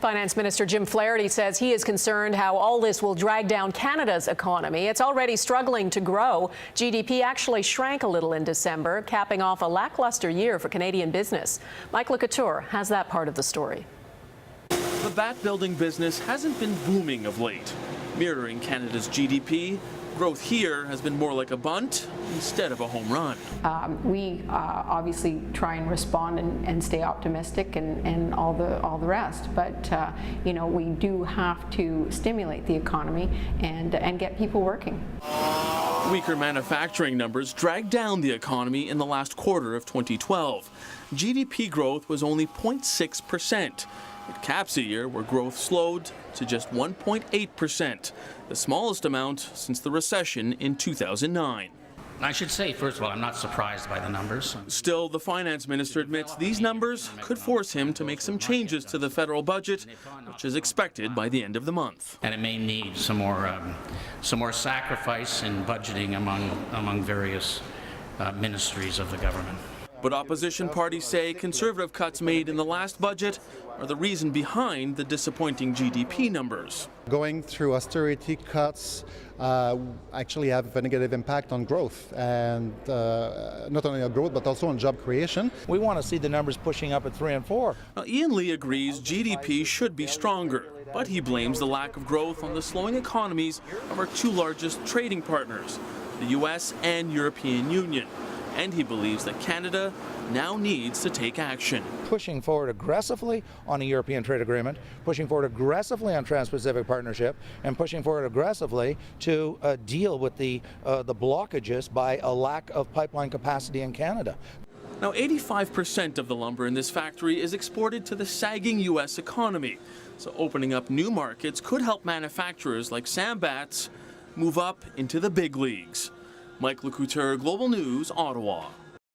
Finance Minister Jim Flaherty says he is concerned how all this will drag down Canada's economy. It's already struggling to grow. GDP actually shrank a little in December, capping off a lackluster year for Canadian business. Mike LeCouture has that part of the story. The bat-building business hasn't been booming of late. Mirroring Canada's GDP, growth here has been more like a bunt instead of a home run. We obviously try and respond and stay optimistic and all the rest, but you know, we do have to stimulate the economy and get people working. Weaker manufacturing numbers dragged down the economy in the last quarter of 2012. GDP growth was only 0.6%. It caps a year where growth slowed to just 1.8%, the smallest amount since the recession in 2009. I should say, first of all, I'm not surprised by the numbers. Still, the finance minister admits these numbers could force him to make some changes to the federal budget, which is expected by the end of the month. And it may need some more sacrifice in budgeting among various ministries of the government. But opposition parties say conservative cuts made in the last budget are the reason behind the disappointing GDP numbers. Going through austerity cuts actually have a negative impact on growth, and not only on growth but also on job creation. We want to see the numbers pushing up at 3 and 4. Now, Ian Lee agrees GDP should be stronger, but he blames the lack of growth on the slowing economies of our two largest trading partners, the U.S. and European Union. And he believes that Canada now needs to take action. Pushing forward aggressively on a European trade agreement, pushing forward aggressively on Trans-Pacific Partnership, and pushing forward aggressively to deal with the blockages by a lack of pipeline capacity in Canada. Now, 85% of the lumber in this factory is exported to the sagging U.S. economy. So opening up new markets could help manufacturers like Sam Batts move up into the big leagues. Mike LeCouture, Global News, Ottawa.